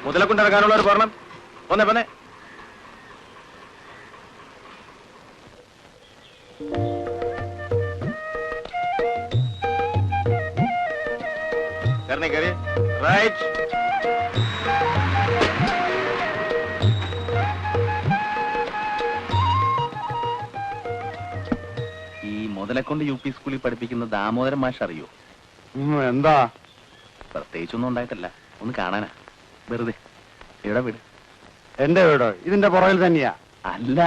മുതലെ കൊണ്ടിറങ്ങാനുള്ളവർ പറയണം. പോന്നെ പോന്നെ. കയറി കയറി. റൈറ്റ്. ഈ മുതലെക്കൊണ്ട് യു പി സ്കൂളിൽ പഠിപ്പിക്കുന്ന ദാമോദരൻ മാഷ് അറിയോ? എന്താ? പ്രത്യേകിച്ചൊന്നും ഉണ്ടായിട്ടല്ല, ഒന്ന് കാണാനാ വെറുതെ. എവിടെ വീട്? എന്റെ വീടോ? ഇതിന്റെ പുറകിൽ തന്നെയാ. അല്ല,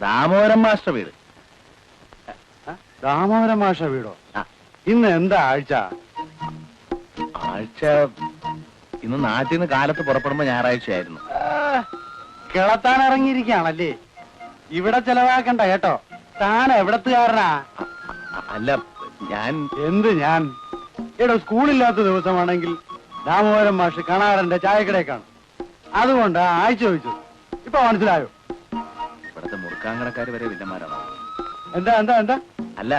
ദാമോദരൻ മാസ്റ്റർ വീട്. ദാമോദരൻ മാഷ വീടോ? ഇന്ന് എന്താ ആഴ്ച? ആഴ്ച ഇന്ന് നാട്ടിൽ നിന്ന് കാലത്ത് പുറപ്പെടുമ്പോ ഞായറാഴ്ചയായിരുന്നു. കിളത്താൻ ഇറങ്ങിയിരിക്കുകയാണല്ലേ? ഇവിടെ ചെലവാക്കണ്ട കേട്ടോ. താൻ എവിടത്തുകാരനാ? അല്ല, ഞാൻ ഞാൻ എടോ, സ്കൂളില്ലാത്ത ദിവസമാണെങ്കിൽ ദാമോദരൻ മാഷ് കണാടന്റെ ചായക്കടയിൽ കാണും. അതുകൊണ്ട് ആഴ്ച ചോദിച്ചു. ഇപ്പൊ മനസ്സിലായോ? ഇവിടത്തെ മുറുക്കാങ്കടക്കാര് വരെ വില്ലന്മാരാണോ? എന്താ എന്താ എന്താ? അല്ല,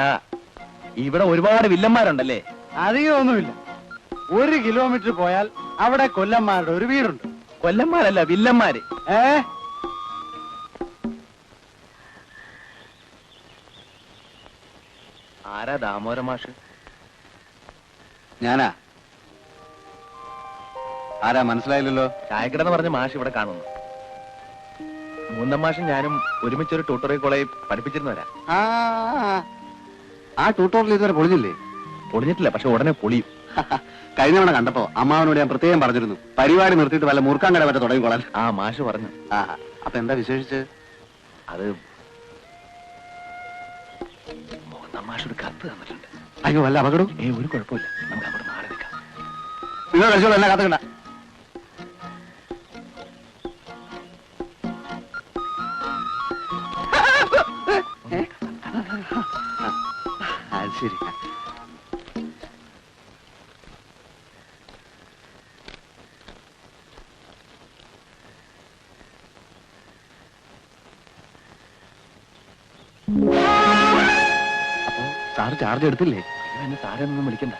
ഇവിടെ ഒരുപാട് വില്ലന്മാരുണ്ടല്ലേ? അധികമൊന്നുമില്ല. 1 കിലോമീറ്റർ പോയാൽ അവിടെ കൊല്ലന്മാരുടെ ഒരു വീടുണ്ട്. കൊല്ലന്മാരല്ല, വില്ലന്മാര്. ആരാ ദാമോദരൻ മാഷ്? ഞാനാ. ആരാ മനസ്സിലായില്ലല്ലോ? ചായക്കടന്ന് പറഞ്ഞ മാഷ് ഇവിടെ കാണുന്നു. മൂന്നാം മാഷും ഞാനും ഒരുമിച്ചൊരു ട്യൂട്ടോറിയൽ കോളേജിൽ പഠിപ്പിച്ചിരുന്നവരാ. ആ ട്യൂട്ടോറിയൽ ഇതുവരെ പൊളിഞ്ഞില്ലേ? പൊളിഞ്ഞിട്ടില്ല, പക്ഷെ ഉടനെ പൊളിയും. കഴിഞ്ഞ തവണ കണ്ടപ്പോ അമ്മാവനോട് ഞാൻ പ്രത്യേകം പറഞ്ഞിരുന്നു, പരിപാടി നിർത്തിയിട്ട് വല്ല മുറുക്കാങ്കട മറ്റേ തുടങ്ങിക്കോളാൻ. ആ മാഷ് പറഞ്ഞു. അപ്പൊ എന്താ വിശേഷിച്ച്? അത് മൂന്നാം മാഷ് ഒരു കത്ത് തന്നിട്ടുണ്ട്. അയ്യോ, വല്ല അപകടം? ഒരു കുഴപ്പമില്ല, നമുക്ക് അവിടെ മാറി നിൽക്കാം. നിങ്ങൾ കഴിച്ചോളൂ, എന്നെ കാത്തുകണ്ട. ശരി. അപ്പോ സാറ് ചാർജ് എടുത്തില്ലേ? എന്നെ സാറെ ഒന്നും വിളിക്കണ്ട.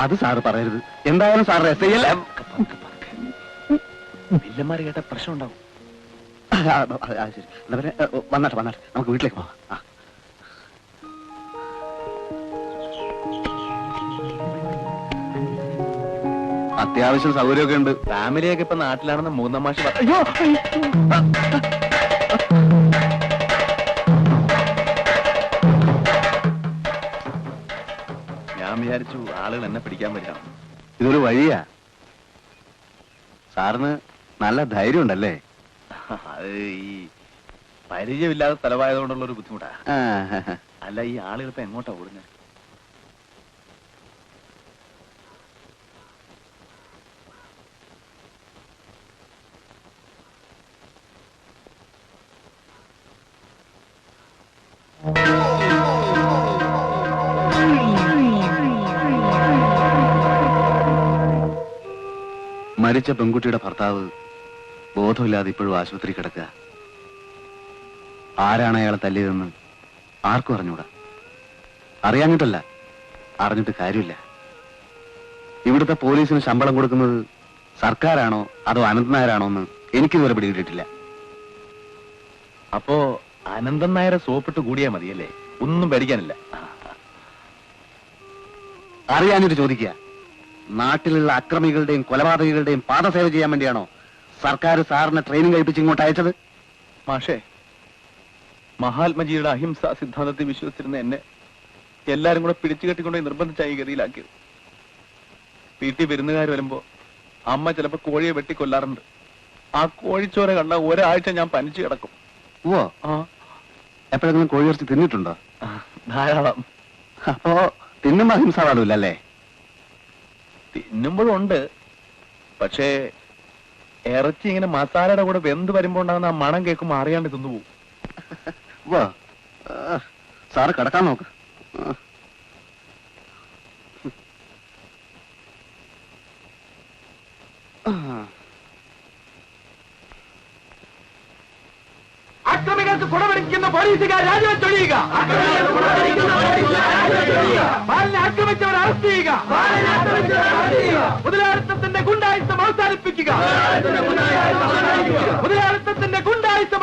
അത് സാറ് പറയരുത്. എന്തായാലും സാറ് എസ് ഐ അല്ലേ? വില്ലന്മാര് കേട്ട പ്രശ്നം ഉണ്ടാവും. ശരി, വന്നാട്ടെ വന്നാട്ടെ, നമുക്ക് വീട്ടിലേക്ക് പോവാം. അത്യാവശ്യം സൗകര്യമൊക്കെ ഉണ്ട്. ഫാമിലിയൊക്കെ ഇപ്പൊ നാട്ടിലാണെന്ന് മൂന്നാം മാഷ് ഞാൻ വിചാരിച്ചു ആളുകൾ എന്നെ പിടിക്കാൻ പറ്റാം. ഇതൊരു വഴിയാ. സാറിന് നല്ല ധൈര്യം ഉണ്ടല്ലേ? അത് ഈ പരിചയമില്ലാത്ത സ്ഥലമായതുകൊണ്ടുള്ള ഒരു ബുദ്ധിമുട്ടാ. അല്ല, ഈ ആളുകൾ ഇപ്പൊ എങ്ങോട്ടാ ഓടുന്നത്? മരിച്ച പെൺകുട്ടിയുടെ ഭർത്താവ് ബോധമില്ലാതെ ഇപ്പോഴും ആശുപത്രി കിടക്കുക. ആരാണ് അയാളെ തല്ലിയതെന്ന് ആർക്കും അറിഞ്ഞൂടാ. അറിയാഞ്ഞിട്ടല്ല, അറിഞ്ഞിട്ട് കാര്യമില്ല. ഇവിടുത്തെ പോലീസിന് ശമ്പളം കൊടുക്കുന്നത് സർക്കാരാണോ അതോ അനന്തൻ നായരാണോ എന്ന് എനിക്കിതുവരെ പിടികിട്ടിട്ടില്ല. അപ്പോ അനന്തൻ നായരെ സോപ്പിട്ട് കൂടിയാ മതിയല്ലേ? ഒന്നും പേടിക്കാനില്ല. അറിയാഞ്ഞിട്ട് ചോദിക്കുക. നാട്ടിലുള്ള അക്രമികളുടെയും കൊലപാതകികളുടെയും പാദസേവ ചെയ്യാൻ വേണ്ടിയാണോ സർക്കാർ സാറിനെ ട്രെയിനിങ് കഴിപ്പിച്ച് ഇങ്ങോട്ട് അയച്ചത്? മാഷേ, മഹാത്മജിയുടെ അഹിംസാ സിദ്ധാന്തത്തിൽ വിശ്വസിച്ചിരുന്ന എന്നെ എല്ലാരും കൂടെ പിടിച്ചു കെട്ടിക്കൊണ്ടേ നിർബന്ധിച്ചായി ഗതിയിലാക്കിയത്. വീട്ടിൽ വിരുന്നുകാർ വരുമ്പോ അമ്മ ചിലപ്പോ കോഴിയെ വെട്ടിക്കൊല്ലാറുണ്ട്. ആ കോഴിച്ചോര കണ്ട ഒരാഴ്ച ഞാൻ പനിച്ചു കിടക്കും. ഓ, എപ്പോഴെങ്കിലും കോഴി ഇറച്ചി തിന്നിട്ടുണ്ടോ? ധാരാളം. അപ്പോ തിന്നുമ്പോ അഹിംസ പാടില്ലല്ലേ? തിന്നുമ്പോഴും ഉണ്ട്. പക്ഷേ ഇറച്ചി ഇങ്ങനെ മസാലയുടെ കൂടെ വെന്ത് വരുമ്പോ ഉണ്ടാകുന്ന ആ മണം കേൾക്കുമ്പോ അറിയാണ്ട് തിന്നുപോകും. സാറ് കിടക്കാൻ നോക്ക്. അക്രമികൾക്ക് കുടപിടിക്കുന്ന പോലീസുകാർ രാജിവെച്ചൊഴിയുക. ബാലനെ ആക്രമിച്ചവർ അറസ്റ്റ് ചെയ്യുക. മുതലാളിത്തത്തിന്റെ ഗുണ്ടായുസം അവസാനിപ്പിക്കുക.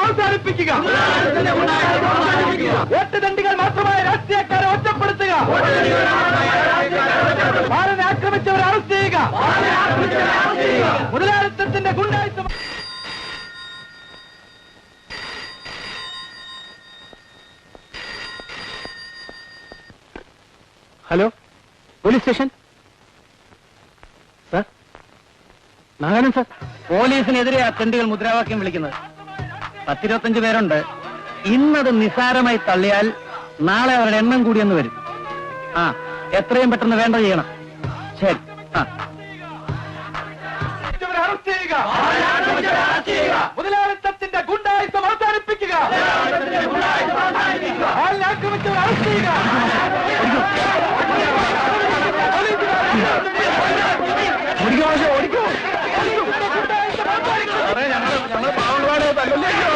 അവസാനിപ്പിക്കുക. വോട്ടുതണ്ടികൾ മാത്രമായ രാഷ്ട്രീയക്കാരെ ഒറ്റപ്പെടുത്തുക. ബാലനെ ആക്രമിച്ചവരെ അറസ്റ്റ് ചെയ്യുക. മുതലാളിത്തത്തിന്റെ ഗുണ്ടായിസം. Hello, police station. Sir, Narayanan sir. പോലീസിനെതിരെ ആ തെണ്ടികൾ മുദ്രാവാക്യം വിളിക്കുന്നത് 10-25 പേരുണ്ട്. ഇന്നത് നിസ്സാരമായി തള്ളിയാൽ നാളെ അവരുടെ എണ്ണം കൂടിയെന്ന് വരും. ആ, എത്രയും പെട്ടെന്ന് വേണ്ട ചെയ്യണം. ശരി. ആ, അറസ്റ്റ് ചെയ്യുക. മുതലാളിത്തത്തിന്റെ ഗുണ്ടായിസം അവസാനിപ്പിക്കുക. ബാലനെ ആക്രമിച്ചവരെ അറസ്റ്റ് ചെയ്യുക. ഓടിക്കോ. ഞങ്ങൾ പാവങ്ങളാണ്, തല്ലല്ലോ.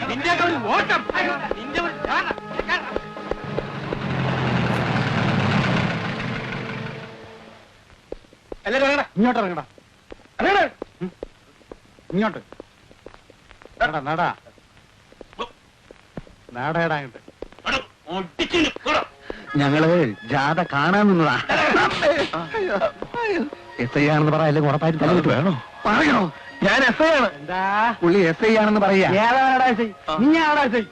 നിന്റെ ഒരു ഓട്ടം, നിന്റെ ഒരു എല്ലാരും ഇറങ്ങടാ, ഇങ്ങോട്ട് ഇറങ്ങടാ. ഇങ്ങോട്ട് നാടേടാ ഇങ്ങോട്ട്. ഞങ്ങള് ജാഥ കാണാൻ നിന്നതാ. എസ് ഐ ആണെന്ന് പറയാല്ലേ, ഉറപ്പായിട്ട് തല വേണോ പറയണോ? ഞാൻ എസ് ഐ ആണ്. എന്താ പുള്ളി എസ് ഐ ആണെന്ന് പറയാ. ഏതാടാ എസ് ഐ? നീയാടാ എസ് ഐ?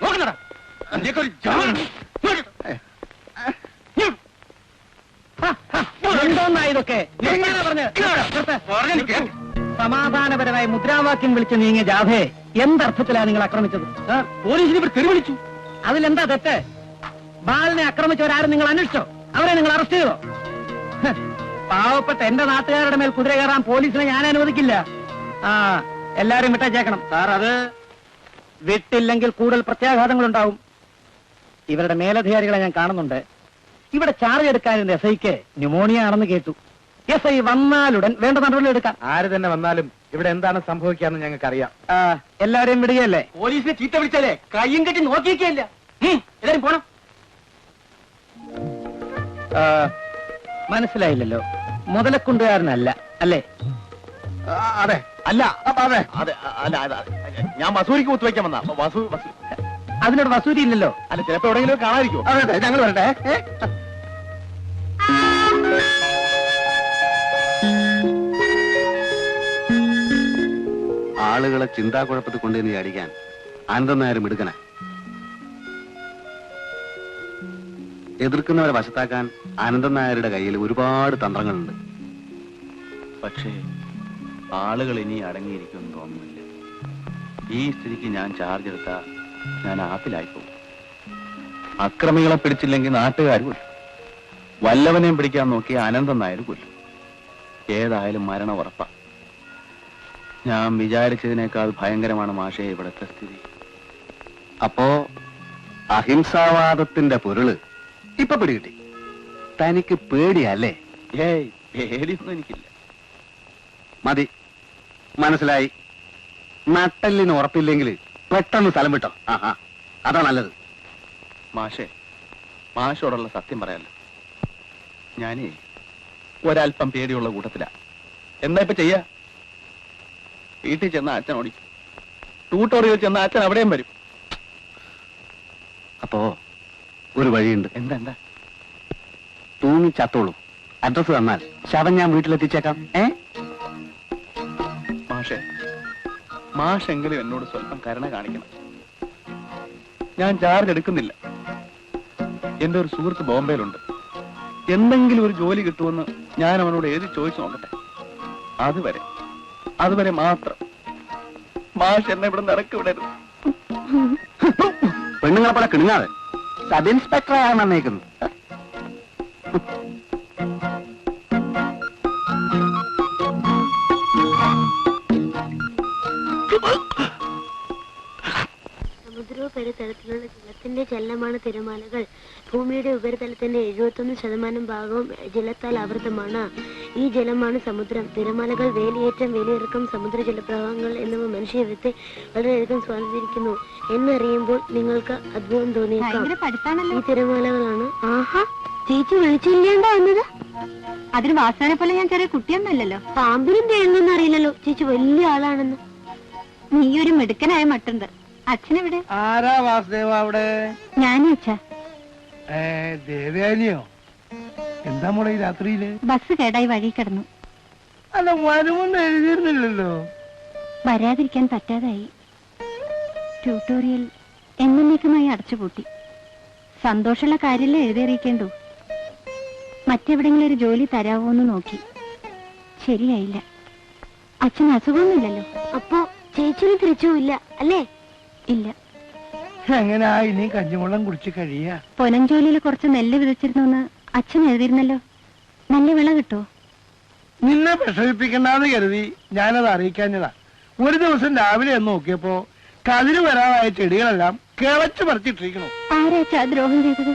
നോക്കണടാ, നിന്റെ ഒരു ജാൻ. എന്തോന്നാ ഇതൊക്കെ? സമാധാനപരമായി മുദ്രാവാക്യം വിളിച്ച് നീങ്ങിയ ജാഥയെ എന്തർത്ഥത്തിലാണ് നിങ്ങൾ ആക്രമിച്ചത്? പോലീസിനെ ഇവർ തെരുവിളിച്ചു. അതിലെന്താ തെറ്റ്? ബാലനെ ആക്രമിച്ചവരാരും നിങ്ങൾ അന്വേഷിച്ചോ? അവരെ നിങ്ങൾ അറസ്റ്റ് ചെയ്തോ? പാവപ്പെട്ട എന്റെ നാട്ടുകാരുടെ മേൽ കുതിര കയറാൻ പോലീസിനെ ഞാൻ അനുവദിക്കില്ല. ആ, എല്ലാരും വിട്ടേച്ചേക്കണം. സാർ, അത് വിട്ടില്ലെങ്കിൽ കൂടുതൽ പ്രത്യാഘാതങ്ങൾ ഉണ്ടാവും. ഇവരുടെ മേലധികാരികളെ ഞാൻ കാണുന്നുണ്ട്. ഇവിടെ ചാർജ് എടുക്കാനിരുന്ന എസ് ഐക്ക് ന്യൂമോണിയ ആണെന്ന് കേട്ടു. എസ് ഐ വന്നാലുടൻ വേണ്ട നടപടി എടുക്കാം. ആര് തന്നെ വന്നാലും ഇവിടെ എന്താണ് സംഭവിക്കാന്ന് ഞങ്ങൾക്ക് അറിയാം. എല്ലാരെയും വിടുകയല്ലേ? പോലീസിനെ ചീത്ത വിളിച്ചാലേ കയ്യും കെട്ടി നോക്കിയിരിക്കയില്ല. എല്ലാരും പോണം. മനസ്സിലായില്ലല്ലോ. മുതലക്കുണ്ടുകാരനല്ല അല്ലേ? അതെ. അല്ല അതെ. അതെ. അല്ല, ഞാൻ വസൂരിക്ക് കുത്തുവയ്ക്കാൻ വന്നാ. അതിനോട് വസൂരി ഇല്ലല്ലോ. അല്ല, ചിലപ്പോ എവിടെയെങ്കിലും കാണാതിരിക്കും. അതെ, ഞങ്ങൾ വരട്ടെ. ആളുകളെ ചിന്താക്കുഴപ്പത്തിൽ കൊണ്ടുവന്ന് അടിക്കാൻ ആനന്ദൻ നായരും എടുക്കണ. എതിർക്കുന്നവരെ വശത്താക്കാൻ ആനന്ദൻ നായരുടെ കയ്യിൽ ഒരുപാട് തന്ത്രങ്ങളുണ്ട്. പക്ഷേ ആളുകൾ ഇനി അടങ്ങിയിരിക്കുമെന്ന് തോന്നുന്നില്ല. ഈ സ്ഥിതിക്ക് ഞാൻ ചാർജ് എടുത്താ ഞാൻ ആപ്പിലായിപ്പോകും. അക്രമികളെ പിടിച്ചില്ലെങ്കിൽ നാട്ടുകാർ കൊല്ലും. വല്ലവനെയും പിടിക്കാൻ നോക്കി അനന്തൻ നായർ കൊല്ലും. ഏതായാലും മരണം ഉറപ്പാ. ഞാൻ വിചാരിച്ചതിനേക്കാൾ ഭയങ്കരമാണ് മാഷേ ഇവിടുത്തെ സ്ഥിതി. അപ്പോ അഹിംസാവാദത്തിന്റെ പൊരുള് ഇപ്പൊ പിടികിട്ടി. തനിക്ക് പേടിയല്ലേ? ഏയ്, പേടിയൊന്നും എനിക്കില്ല. മതി, മനസ്സിലായി. നട്ടലിന് ഉറപ്പില്ലെങ്കിൽ പെട്ടെന്ന് സ്ഥലം വിട്ടോ. അതാ നല്ലത്. മാഷേ, മാഷോടുള്ള സത്യം പറയാലോ, ഞാനേ ഒരല്പം പേടിയുള്ള കൂട്ടത്തിലാ. എന്താ ഇപ്പൊ ചെയ്യാ? വീട്ടിൽ ചെന്ന അച്ഛൻ ഓടിക്കും, ട്യൂട്ടോറിയൽ ചെന്ന അച്ഛൻ അവിടെയും വരും. അപ്പോ ഒരു വഴിയുണ്ട്. എന്താ? തൂങ്ങി ചത്തോളൂ. അഡ്രസ് തന്നാൽ ശവം ഞാൻ വീട്ടിലെത്തിച്ചേക്കാം. മാഷേ, മാഷെങ്കിലും എന്നോട് സ്വല്പം കരുണ കാണിക്കണം. ഞാൻ ചാർജ് എടുക്കുന്നില്ല. എന്റെ ഒരു സുഹൃത്ത് ബോംബെയിലുണ്ട്. എന്തെങ്കിലും ഒരു ജോലി കിട്ടുമെന്ന് ഞാൻ അവനോട് എഴുതി ചോദിച്ചു നോക്കട്ടെ. അതുവരെ മാത്രം മാഷ് എന്നെ ഇവിടെ നടക്കി വിടരുത്. പെണ്ണുങ്ങളെ പോലെ കിണുങ്ങാതെ. സബ് ഇൻസ്പെക്ടർ ആകാൻ വന്നേക്കുന്നു. സമുദ്രോപരിതലത്തിലുള്ള ജലത്തിന്റെ ജലത്തിന്റെ ചലനമാണ് തിരമാലകൾ. ഭൂമിയുടെ ഉപരിതലത്തിന്റെ 71% ഭാഗവും ജലത്താൽ ആവൃതമാണ്. ഈ ജലമാണ് സമുദ്രം. തിരമാലകൾ, വേലിയേറ്റം, വേലിയിറക്കം, സമുദ്ര ജലപ്രവാഹങ്ങൾ എന്നിവ മനുഷ്യജീവിതത്തെ വളരെയധികം സ്വാധീനിക്കുന്നു എന്നറിയുമ്പോൾ നിങ്ങൾക്ക് അത്ഭുതം തോന്നിയേക്കാം. ഈ തിരമാലകളാണ്. ആഹാ, ചേച്ചി വിളിച്ചില്ലേണ്ടാ വന്നത്? അതിന് വാസനെ പോലെ ഞാൻ ചെറിയ കുട്ടിയൊന്നുമല്ലല്ലോ. പാമ്പിനും തേങ്ങൊന്നും അറിയില്ലല്ലോ. ചേച്ചി വലിയ ആളാണെന്ന്. നീ ഒരു മിടുക്കനായ മട്ടുണ്ട്. അച്ഛനെവിടെ? ആരാ വാസുദേവ അവിടെ? ഞാനും അച്ഛാ. ദേവയാനിയോ? എന്താ മോളെ ഈ രാത്രിയില്? ബസ് കേടായി വഴി കിടന്നു. അല്ല, വരുമെന്ന് എഴുതിയിരുന്നില്ലല്ലോ. വരാതിരിക്കാൻ പറ്റാതായി. ട്യൂട്ടോറിയൽ എന്നേക്കുമായി അടച്ചുപൂട്ടി. സന്തോഷമുള്ള കാര്യമല്ലേ എഴുതിയറിയിക്കേണ്ടു. മറ്റെവിടെങ്കിലും ഒരു ജോലി തരാവോന്ന് നോക്കി. ശരിയായില്ല. അച്ഛൻ അസുഖമൊന്നുമില്ലല്ലോ. അപ്പോ ചേച്ചിന് തിരിച്ചുമില്ല അല്ലേ? ഇല്ല. എങ്ങനാ ഇനി കഞ്ഞിവെള്ളം കുടിച്ച് കഴിയാ? പൊനഞ്ചോലിയിൽ കുറച്ച് നെല്ല് വിതച്ചിരുന്നു അച്ഛൻ എഴുതിയിരുന്നല്ലോ. നല്ല വിള കിട്ടുമോ? നിന്നെ വിഷമിപ്പിക്കണ്ടെന്ന് കരുതി ഞാനത് അറിയിക്കാഞ്ഞതാ. ഒരു ദിവസം രാവിലെ എന്ന് നോക്കിയപ്പോ കതിര് വരാതായ ചെടികളെല്ലാം കിളച്ചു പറിച്ചിട്ടിരിക്കണു. ആരാച്ചാ ദ്രോഹം ചെയ്തത്?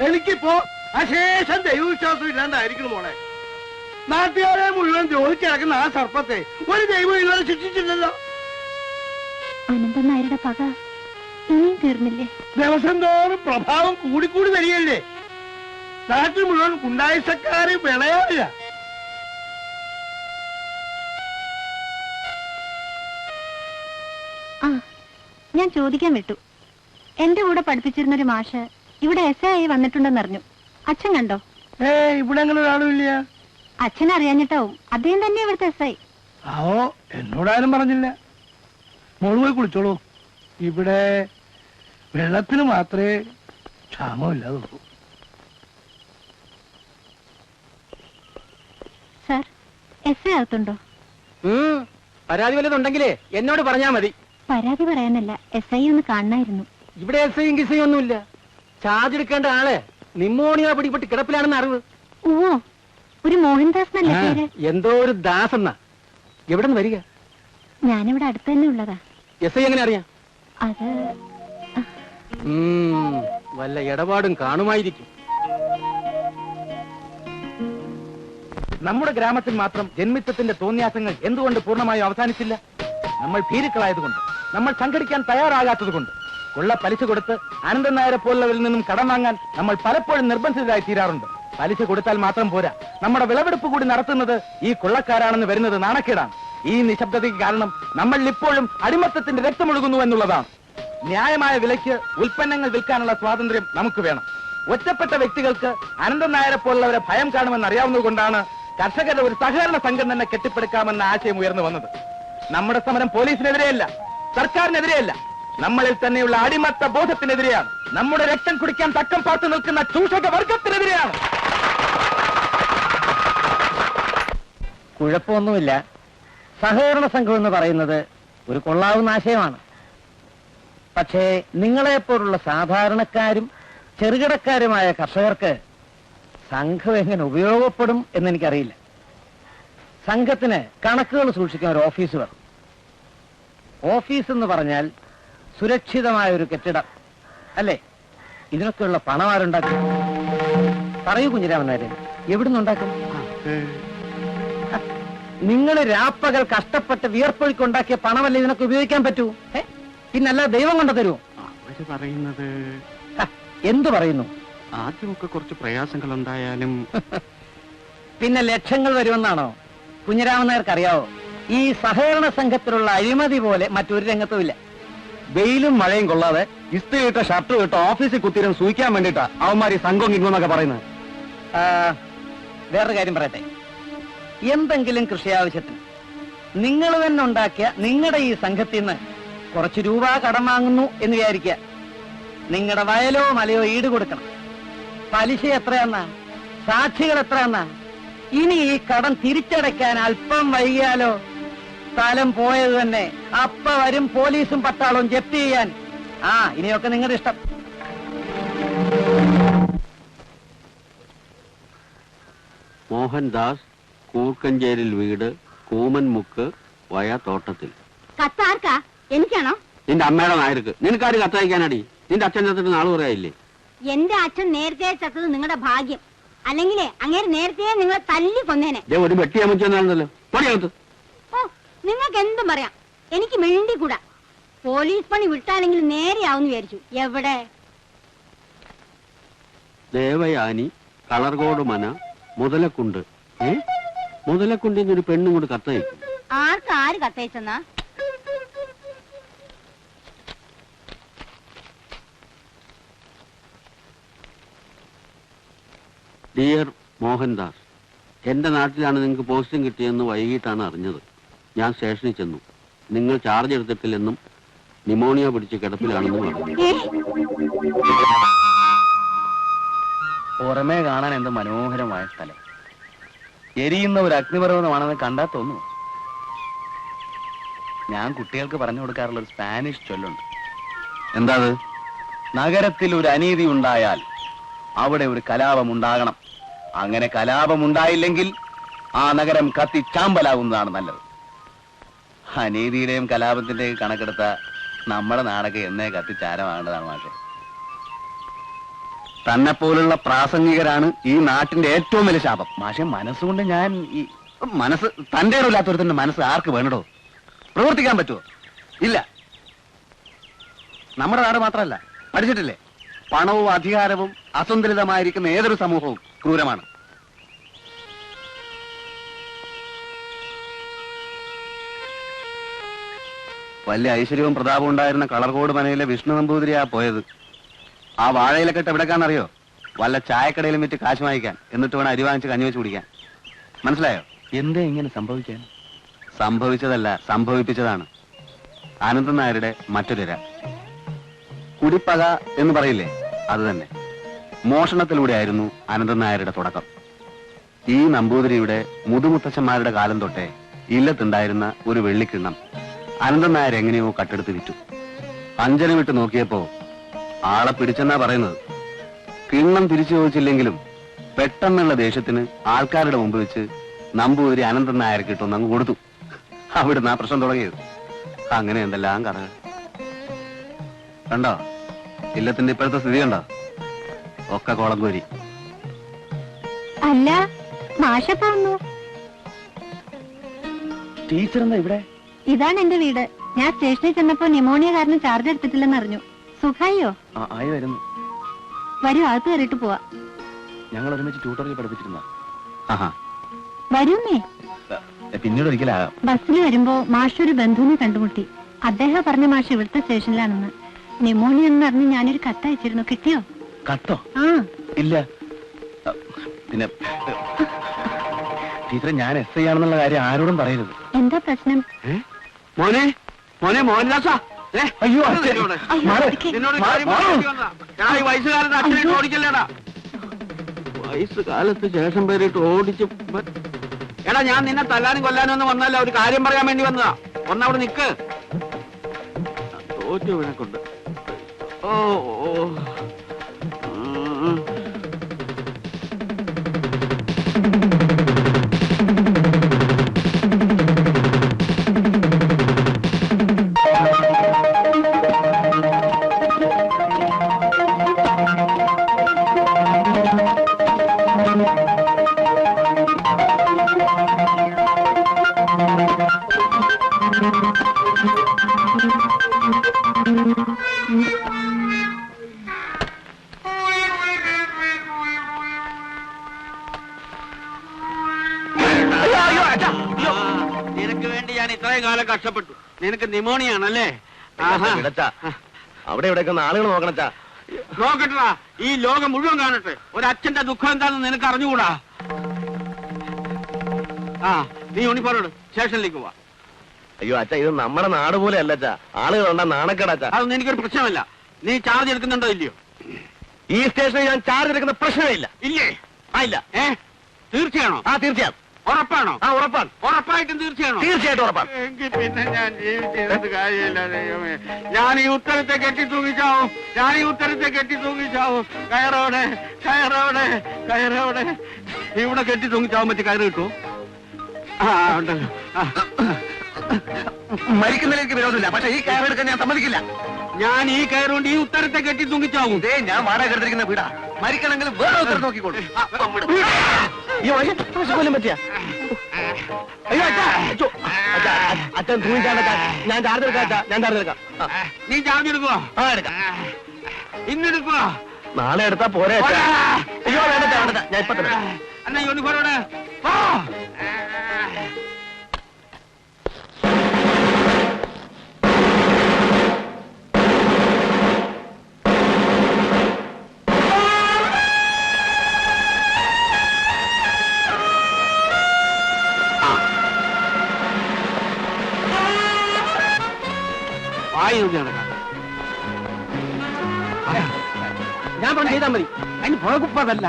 എനിക്കിപ്പോ അശേഷം ദൈവവിശ്വാസം ഇല്ലാണ്ടായിരിക്കണം മോളെ. നാട്ടുകാരെ മുഴുവൻ ജോലിച്ചിറക്കുന്ന ആ സർപ്പത്തെ ഒരു ദൈവം ഇതുവരെ ശിക്ഷിച്ചില്ലല്ലോ. അനന്തൻ നായരുടെ പക ഇനിയും തീർന്നില്ലേ? ദിവസം തോറും പ്രഭാവം കൂടിക്കൂടി വരികയല്ലേ. നാട്ടിൽ മുഴുവൻ ഗുണ്ടായിസക്കാര് വിളയാറില്ല. ആ, ഞാൻ ചോദിക്കാൻ വിട്ടു. എന്റെ കൂടെ പഠിപ്പിച്ചിരുന്നൊരു മാഷ് ഇവിടെ എസ് ആയി വന്നിട്ടുണ്ടെന്നറിഞ്ഞു. അച്ഛൻ കണ്ടോ? ഇവിടെ അങ്ങനെ ഒരാളും ഇല്ല. അച്ഛൻ അറിയാഞ്ഞിട്ടാവും. അദ്ദേഹം തന്നെ ഇവിടുത്തെ എസ് ഐ. ആവോ, എന്നോടാരും പറഞ്ഞില്ല. മോള് പോയി കുളിച്ചോളൂ. ഇവിടെ വെള്ളത്തിന് മാത്രമേ ക്ഷാമമില്ലാതുള്ളൂ. സാർ, എസ് ഐ അകത്തുണ്ടോ? പരാതി വല്ലതുണ്ടെങ്കിലേ എന്നോട് പറഞ്ഞാ മതി. പരാതി പറയാനല്ല, എസ് ഐ ഒന്ന് കാണണമായിരുന്നു. ഇവിടെ എസ് ഐയും കിസയും ഒന്നുമില്ല. ചാർജ് എടുക്കേണ്ട ആളെ നിമോണിയ പിടിപെട്ട് കിടപ്പിലാണെന്ന് അറിവ്. ഓ, ഒരു മോഹൻദാസ് എന്നല്ലേ പേര്? എന്തോ ഒരു ദാസ് എന്നാ. എവിടെ നിന്ന് വരിക? ഞാനിവിടെ അടുത്ത് തന്നെ ഉള്ളതാ. എസ് ഐ എങ്ങനെ അറിയാം? അത് വല്ല ഇടപാടും കാണുമായിരിക്കും. നമ്മുടെ ഗ്രാമത്തിൽ മാത്രം ജന്മിത്വത്തിന്റെ തോന്നിയാസങ്ങൾ എന്തുകൊണ്ട് പൂർണ്ണമായും അവസാനിച്ചില്ല? നമ്മൾ ഭീരുക്കളായതുകൊണ്ട്, നമ്മൾ സംഘടിക്കാൻ തയ്യാറാകാത്തത് കൊണ്ട്, ഉള്ള പലിശ കൊടുത്ത് അനന്തൻ നായരെ പോലുള്ളവരിൽ നിന്നും കടം വാങ്ങാൻ നമ്മൾ പലപ്പോഴും നിർബന്ധിതരായി തീരാറുണ്ട്. പലിശ കൊടുത്താൽ മാത്രം പോരാ, നമ്മുടെ വിളവെടുപ്പ് കൂടി നടത്തുന്നത് ഈ കൊള്ളക്കാരാണെന്ന് വരുന്നത് നാണക്കേടാണ്. ഈ നിശബ്ദതയ്ക്ക് കാരണം നമ്മൾ ഇപ്പോഴും അടിമത്തത്തിന്റെ രക്തമൊഴുകുന്നു എന്നുള്ളതാണ്. ന്യായമായ വിലയ്ക്ക് ഉൽപ്പന്നങ്ങൾ വിൽക്കാനുള്ള സ്വാതന്ത്ര്യം നമുക്ക് വേണം. ഒറ്റപ്പെട്ട വ്യക്തികൾക്ക് അനന്തൻ നായരെ പോലുള്ളവരെ ഭയം കാണുമെന്ന് അറിയാവുന്നതുകൊണ്ടാണ് കർഷകരുടെ ഒരു സഹകരണ സംഘം തന്നെ കെട്ടിപ്പടുക്കാമെന്ന ആശയം ഉയർന്നു വന്നത്. നമ്മുടെ സമരം പോലീസിനെതിരെയല്ല, സർക്കാരിനെതിരെയല്ല, നമ്മളിൽ തന്നെയുള്ള അടിമത്ത ബോധത്തിനെതിരെയാണ്. നമ്മുടെ രക്തം കുടിക്കാൻ തക്കം പാർത്തു നിൽക്കുന്ന ചൂഷക വർഗത്തിനെതിരെയാണ്. കുഴപ്പമൊന്നുമില്ല. സഹകരണ സംഘം എന്ന് പറയുന്നത് ഒരു കൊള്ളാവുന്ന ആശയമാണ്. പക്ഷേ നിങ്ങളെപ്പോലുള്ള സാധാരണക്കാരും ചെറുകിടക്കാരുമായ കർഷകർക്ക് സംഘം എങ്ങനെ ഉപയോഗപ്പെടും എന്നെനിക്കറിയില്ല. സംഘത്തിന് കണക്കുകൾ സൂക്ഷിക്കാൻ ഒരു ഓഫീസ് വേണം. ഓഫീസ് എന്ന് പറഞ്ഞാൽ സുരക്ഷിതമായ ഒരു കെട്ടിടം അല്ലേ? ഇതിനൊക്കെയുള്ള പണം ആരുണ്ടാക്കും? പറയൂ കുഞ്ഞിരാമൻ നായരെ, എവിടുന്നുണ്ടാക്കും? നിങ്ങൾ രാപ്പകൽ കഷ്ടപ്പെട്ട് വിയർപ്പൊഴിക്കുണ്ടാക്കിയ പണമല്ലേ ഇതിനൊക്കെ ഉപയോഗിക്കാൻ പറ്റൂ? പിന്നല്ല ദൈവം കൊണ്ടു തരുമോ? അവര് പറയുന്നത് എന്തു പറയുന്നു? ആദ്യമൊക്കെ കുറച്ച് പ്രയാസങ്ങൾ ഉണ്ടായാലും പിന്നെ ലക്ഷങ്ങൾ വരുമെന്നാണോ? കുഞ്ഞിരാമൻ നായർക്ക് അറിയാവോ, ഈ സഹകരണ സംഘത്തിലുള്ള അഴിമതി പോലെ മറ്റൊരു രംഗത്തുമില്ല. വെയിലും മഴയും കൊള്ളാതെ ഇസ്തിരിട്ട ഷർട്ട് ഇട്ട് ഓഫീസിൽ കുത്തിരും സൂക്ഷിക്കാൻ വേണ്ടിട്ടാ അവന്മാര് സംഘം കിട്ടുമെന്നൊക്കെ പറയുന്നത്. വേറൊരു കാര്യം പറയട്ടെ. എന്തെങ്കിലും കൃഷി ആവശ്യത്തിന് നിങ്ങൾ തന്നെ ഉണ്ടാക്കിയ നിങ്ങളുടെ ഈ സംഘത്തിൽ നിന്ന് കുറച്ച് രൂപ കടം വാങ്ങുന്നു എന്ന് വിചാരിക്കുക. നിങ്ങളുടെ വയലോ മലയോ ഈട് കൊടുക്കണം. പലിശ എത്രയാന്നാ? സാക്ഷികൾ എത്രയാന്നാ? ഇനി ഈ കടം തിരിച്ചടയ്ക്കാൻ അല്പം വൈകിയാലോ സ്ഥലം പോയത് തന്നെ. അപ്പ വരും പോലീസും പട്ടാളവും ജപ്തി ചെയ്യാൻ. ഇനിയൊക്കെ നിങ്ങളുടെ ഇഷ്ടം. മോഹൻദാസ്, കൂർക്കഞ്ചേരിൽ വീട്, കൂമൻമുക്ക്, വയ തോട്ടത്തിൽ. കത്താർക്കാ? എനിക്കാണോ? നിന്റെ അമ്മയുടെ നായർക്ക്. നിനക്കാര് കത്തയക്കാനടി? നിന്റെ അച്ഛൻ ചത്തിട്ട് നാള് പറയായില്ലേ? എന്റെ അച്ഛൻ നേരത്തെ ചത്തത് നിങ്ങളുടെ ഭാഗ്യം. അല്ലെങ്കിലേ അങ്ങേര് നേരത്തെ നിങ്ങളെ തല്ലി കൊന്നേനെ. ഒരു വെട്ടി അമ്മച്ചെന്നാണല്ലോ പണിയകത്ത്. ഓ, നിങ്ങൾക്ക് എന്തും പറയാം, എനിക്ക് മിണ്ടിക്കൂടാ. പോലീസ് പണി വിട്ടാലെങ്കിൽ നേരെയാവുന്നു വിചാരിച്ചു. എവിടെ? ദേവയാനി, കളർകോട് മന, മുതലക്കുണ്ട്. മുതലക്കുണ്ടിൽ ഒരു പെണ്ണും കൂടി കത്തയക്കും. ആര് കത്തയച്ചെന്നാ? ഡിയർ മോഹൻദാസ്, എന്റെ നാട്ടിലാണ് നിങ്ങൾക്ക് പോസ്റ്റിംഗ് കിട്ടിയെന്ന് വൈകിട്ടാണ് അറിഞ്ഞത്. ഞാൻ സ്റ്റേഷനിൽ ചെന്നു. നിങ്ങൾ ചാർജ് എടുത്തിട്ടില്ലെന്നും ന്യൂമോണിയ പിടിച്ച് കിടപ്പിലാണെന്നും പറഞ്ഞു. പുറമേ കാണാൻ എന്ത് മനോഹരമായ സ്ഥലം. എരിയുന്ന ഒരു അഗ്നിപർവ്വതമാണെന്ന് കണ്ടാ തോന്നുന്നു. ഞാൻ കുട്ടികൾക്ക് പറഞ്ഞു കൊടുക്കാറുള്ള ഒരു സ്പാനിഷ് ചൊല്ലുണ്ട്. എന്താ അത്? നഗരത്തിൽ ഒരു അനീതി ഉണ്ടായാൽ അവിടെ ഒരു കലാപം ഉണ്ടാകണം. അങ്ങനെ കലാപം ഉണ്ടായില്ലെങ്കിൽ ആ നഗരം കത്തി ചാമ്പലാകുന്നതാണ് നല്ലത്. അനീതിയുടെയും കലാപത്തിന്റെയും കണക്കെടുത്ത നമ്മുടെ നാടൊക്കെ എന്നേ കത്തിച്ചാരമാകേണ്ടതാണ് മാഷെ. തന്നെ പോലുള്ള പ്രാസംഗികരാണ് ഈ നാട്ടിന്റെ ഏറ്റവും വലിയ ശാപം. മാഷെ, മനസ്സുകൊണ്ട് ഞാൻ ഈ മനസ്സ് തന്റെ ഇല്ലാത്തൊരുത്തന്റെ മനസ്സ് ആർക്ക് വേണടോ? പ്രവർത്തിക്കാൻ പറ്റുമോ? ഇല്ല. നമ്മുടെ നാട് മാത്രമല്ല, പഠിച്ചിട്ടില്ലേ, പണവും അധികാരവും അസന്തുലിതമായിരിക്കുന്ന ഏതൊരു സമൂഹവും ക്രൂരമാണ്. വലിയ ഐശ്വര്യവും പ്രതാപവും ഉണ്ടായിരുന്ന കളർകോട് മനയിലെ വിഷ്ണു നമ്പൂതിരിയാ പോയത്. ആ വാഴയിലക്കെട്ട് എവിടെക്കാന്നറിയോ? വല്ല ചായക്കടയിലും വിറ്റ് കാശ് വാങ്ങിക്കാൻ, എന്നിട്ട് വേണം അരി വാങ്ങിച്ച് കഞ്ഞി വെച്ച് കുടിക്കാൻ. മനസ്സിലായോ? എന്തേ ഇങ്ങനെ സംഭവിക്കാൻ? സംഭവിച്ചതല്ല, സംഭവിപ്പിച്ചതാണ്. അനന്തൻ നായരുടെ മറ്റൊരിര. കുടിപ്പക എന്ന് പറയില്ലേ, അത് തന്നെ. മോഷണത്തിലൂടെ ആയിരുന്നു അനന്തൻ നായരുടെ തുടക്കം. ഈ നമ്പൂതിരിയുടെ മുതുമുത്തച്ഛന്മാരുടെ കാലം തൊട്ടേ ഇല്ലത്തുണ്ടായിരുന്ന ഒരു വെള്ളിക്കിണ്ണം അനന്തൻ നായർ എങ്ങനെയോ കട്ടെടുത്ത് വിറ്റു. അഞ്ചന വിട്ട് നോക്കിയപ്പോ ആളെ പിടിച്ചെന്നാ പറയുന്നത്. കിണ്ണം തിരിച്ചു ചോദിച്ചില്ലെങ്കിലും പെട്ടെന്നുള്ള ദേഷ്യത്തിന് ആൾക്കാരുടെ മുമ്പ് വെച്ച് നമ്പൂതിരി അനന്തൻ നായർക്ക് ഇട്ടൊന്ന് അങ്ങ് കൊടുത്തു. അവിടുന്ന് ആ പ്രശ്നം തുടങ്ങിയത്. അങ്ങനെ എന്തെല്ലാം കഥകൾ. കണ്ടോ ഇല്ലത്തിന്റെ ഇപ്പോഴത്തെ സ്ഥിതി? കണ്ടോ? ഒക്കെ കോളംകോരി. അല്ല, മാഷപ്പോ ടീച്ചർ എന്താ ഇവിടെ? ഇതാണ് എന്റെ വീട്. ഞാൻ സ്റ്റേഷനിൽ ചെന്നപ്പോ ന്യൂമോണിയ കാരണം ചാർജ് എടുത്തിട്ടില്ലെന്ന് അറിഞ്ഞു. സുഖായോ? ആയി വരുന്നു. വരൂ, അകത്ത് കയറിയിട്ട് പോവാ. ഞങ്ങൾ ഒരുമിച്ച് ട്യൂട്ടോറിയൽ പഠിപ്പിച്ചിരുന്ന. വരൂന്നേ. പിന്നീട് ഒരിക്കലാകാം. ബസ്സിൽ വരുമ്പോ മാഷ് ഒരു ബന്ധുവിനെ കണ്ടുമുട്ടി. അദ്ദേഹം പറഞ്ഞ മാഷ് ഇവിടുത്തെ സ്റ്റേഷനിലാണെന്ന്. ന്യൂമോണിയ എന്ന് പറഞ്ഞ് ഞാനൊരു കത്തയച്ചിരുന്നു. കിട്ടിയോ? കത്തോ? ആ ഇല്ല. പിന്നെ ടീച്ചറെ, ഞാൻ SI ആണെന്നുള്ള കാര്യം ആരോടും പറയരുത്. എന്താ പ്രശ്നം? മോനെ മോനെ മോഹൻദാസാ, അയ്യോ, വയസ്സുകാലത്ത് അച്ഛനെ ഓടിക്കല്ലേടാ. വയസ്സുകാലത്ത് ശേഷം പേരിട്ട് ഓടിച്ചു. എടാ, ഞാൻ നിന്നെ തല്ലാനും കൊല്ലാനും ഒന്നും വന്നല്ല, ഒരു കാര്യം പറയാൻ വേണ്ടി വന്നതാ. ഒന്നവിടെ നിക്ക്. തോറ്റു ഇവനെ കൊണ്ട്. ഓ ഓ നിനക്ക് വേണ്ടി ഞാൻ ഇത്രയും കാലം കഷ്ടപ്പെട്ടു. നിനക്ക് ന്യൂമോണിയ ആണല്ലേ? അവിടെ ഇവിടെയൊക്കെ ആളുകൾ നോക്കണച്ചാ. നോക്കട്ടാ, ഈ ലോകം മുഴുവൻ കാണട്ടെ. ഒരച്ഛന്റെ ദുഃഖം എന്താണെന്ന് നിനക്ക് അറിഞ്ഞുകൂടാ. ആ, നീ യൂണിഫോം ഇട്, സ്റ്റേഷനിലേക്ക് പോവാ. അയ്യോ അച്ഛാ, ഇത് നമ്മുടെ നാട് പോലെ അല്ല അച്ഛാ. ആളുകൾ ഉണ്ടാ നാണക്കേടാച്ചാ. അതൊന്നും എനിക്കൊരു പ്രശ്നമല്ല. നീ ചാർജ് എടുക്കുന്നുണ്ടോ ഇല്ലയോ? ഈ സ്റ്റേഷനിൽ ഞാൻ ചാർജ് എടുക്കുന്ന പ്രശ്നമേ ഇല്ല. ഇല്ലേ? ഇല്ല. തീർച്ചയാണോ? തീർച്ചയായും. ഉറപ്പാണോ? ഉറപ്പാണ്. ഉറപ്പായിട്ടും തീർച്ചയാണോ? തീർച്ചയായിട്ടും ഉറപ്പാണ്. എങ്കിൽ പിന്നെ ഞാൻ ജീവിച്ചിരുന്നിട്ട് കാര്യമില്ല. ദൈവമേ, ഞാൻ ഈ ഉത്തരത്തെ കെട്ടി തൂങ്ങിച്ചാവും. ഞാൻ ഈ ഉത്തരത്തെ കെട്ടി തൂങ്ങിച്ചാവും. കയറോടെ കയറോടെ കയറോടെ ഇവിടെ കെട്ടി തൂങ്ങിച്ചാവാൻ പറ്റി കയറ് കിട്ടുമോ? മരിക്കുന്നതിലേക്ക് വിരോധമില്ല, പക്ഷെ ഈ കയറെടുക്കാൻ ഞാൻ സമ്മതിക്കില്ല. ഞാൻ ഈ കയറുകൊണ്ട് ഈ ഉത്തരത്തെ കെട്ടി തൂങ്ങിച്ചാവും. ഞാൻ വാടക എടുത്തിരിക്കുന്ന വീടാ, മരിക്കണമെങ്കിൽ വേറെ ഉത്തരം നോക്കിക്കോളൂ. കൊല്ലം പറ്റിയ അയ്യോ അച്ഛൻ തൂങ്ങിച്ചാണ്. ഞാൻ ചാർജ് എടുക്കാം, ഞാൻ ചാർജ് എടുക്കാം. നീ ചാർജ് എടുക്കുവോ? ആ എടുക്കാം. ഇന്നെടുക്കുവോ? നാളെ എടുത്താ പോരെ. അയ്യോ വേണ്ട വേണ്ട, ഞാൻ ഇപ്പൊ തന്നെ. എന്നാ യൂണിഫോം ആയി നോക്കി നടക്കാം. ഞാൻ പറഞ്ഞു ചെയ്താൽ മതി. അതിന് പുഴകുപ്പതല്ല.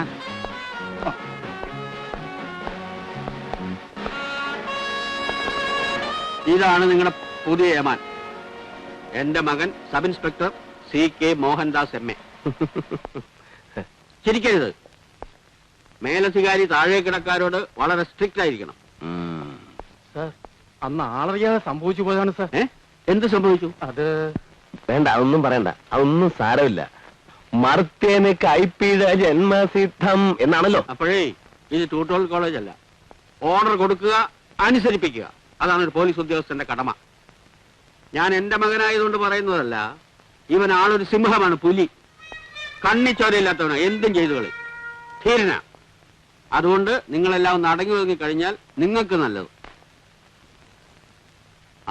ഇതാണ് നിങ്ങളുടെ പുതിയ യമാൻ, എന്റെ മകൻ sub inspector CK Mohandas MA. ചിരിക്കരുത്. മേലധികാരി താഴെ കിടക്കാരോട് വളരെ സ്ട്രിക്റ്റ് ആയിരിക്കണം. അന്ന് ആളറിയാതെ സംഭവിച്ചു പോയതാണ് സാർ. എന്ത് സംഭവിച്ചു? അത് വേണ്ട, അതൊന്നും പറയണ്ട, അതൊന്നും സാരമില്ല. മർത്തേന് കൈപ്പീഴ ജന്മസിദ്ധം എന്നാണല്ലോ. അപ്പോഴേ ഇത് ട്യൂട്ടോറിയൽ കോളേജ് അല്ല. ഓർഡർ കൊടുക്കുക, അനുസരിപ്പിക്കുക, അതാണ് ഒരു പോലീസ് ഉദ്യോഗസ്ഥന്റെ കടമ. ഞാൻ എന്റെ മകനായതുകൊണ്ട് പറയുന്നതല്ല. ഇവൻ ആളൊരു സിംഹമാണ്, പുലി. കണ്ണിച്ചോരയില്ലാത്തവനാ, എന്തും ചെയ്തു കളി, ധീരന. അതുകൊണ്ട് നിങ്ങളെല്ലാം ഒന്ന് അടങ്ങി ഒതുങ്ങി കഴിഞ്ഞാൽ നിങ്ങൾക്ക് നല്ലത്.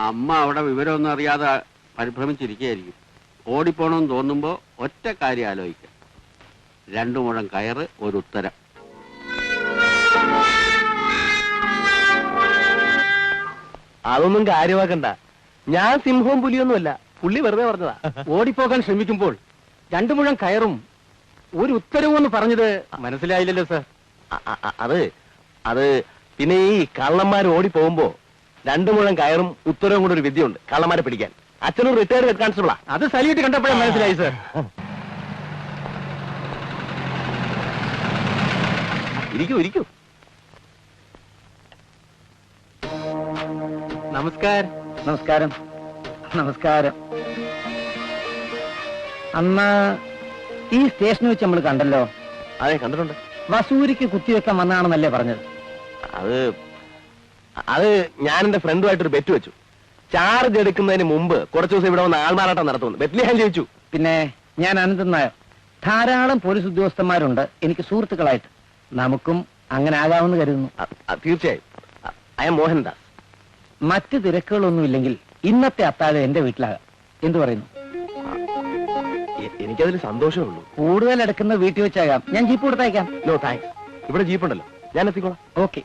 അമ്മ അവിടെ വിവരമൊന്നും അറിയാതെ പരിഭ്രമിച്ചിരിക്കുകയായിരിക്കും. ഓടിപ്പോണമെന്ന് തോന്നുമ്പോ ഒറ്റ കാര്യം ആലോചിക്കാം. 2 മുഴം കയറ്, ഒരു ഉത്തരം. അതൊന്നും കാര്യമാക്കണ്ട. ഞാൻ സിംഹവും പുലിയൊന്നുമല്ല, പുള്ളി വെറുതെ പറഞ്ഞതാ. ഓടിപ്പോകാൻ ശ്രമിക്കുമ്പോൾ 2 മുഴം കയറും ഒരു ഉത്തരവും എന്ന് പറഞ്ഞത് മനസ്സിലായില്ലല്ലോ സാർ. അത് പിന്നെ ഈ കള്ളന്മാർ ഓടി പോകുമ്പോ 2 മുഴം കയറും ഉത്തരവും കൂടെ ഒരു വിദ്യയുണ്ട് കള്ളന്മാരെ പിടിക്കാൻ. അച്ഛനും റിട്ടയർഡ് ഹെഡ് കോൺസ്റ്റബിളാ. അത് സല്യൂട്ട് കണ്ടപ്പോഴേ മനസ്സിലായി സാർ. ഇരിക്കൂ. നമസ്കാരം. അന്ന് ഈ സ്റ്റേഷനിൽ വെച്ച് നമ്മൾ കണ്ടല്ലോ. അതെ, കണ്ടിട്ടുണ്ട്. വസൂരിക്ക് കുത്തിവെക്കാൻ വന്നാണെന്നല്ലേ പറഞ്ഞത്? അത് ഞാൻ എന്റെ ഫ്രണ്ടുമായിട്ടൊരു ബെറ്റ് വെച്ചു. ചാർജ് എടുക്കുന്നതിന് മുമ്പ് കുറച്ചു ദിവസം ഇവിടെ വന്ന് ആൾമാറാട്ടം നടത്തുന്നു. ബെറ്റ്ലിഹാൻ ജയിച്ചു. പിന്നെ ഞാൻ അനന്തൻ നായർ. ധാരാളം പോലീസ് ഉദ്യോഗസ്ഥന്മാരുണ്ട് എനിക്ക് സുഹൃത്തുക്കളായിട്ട്. നമുക്കും അങ്ങനെ ആകാമെന്ന് കരുതുന്നു. തീർച്ചയായും. I M Mohandas. മറ്റ് തിരക്കുകളൊന്നുമില്ലെങ്കിൽ ഇന്നത്തെ അത്താഴം എന്റെ വീട്ടിലാകാം. എന്തു പറയുന്നു? എനിക്കതിൽ സന്തോഷമുള്ളൂ. കൂടുതൽ എടുക്കുന്ന വീട്ടിൽ വെച്ചാകാം. ഞാൻ ജീപ്പ് കൊടുത്തയക്കാം. No thanks. ഇവിടെ ജീപ്പുണ്ടല്ലോ, ഞാൻ എത്തിക്കോളാം. ഓക്കെ.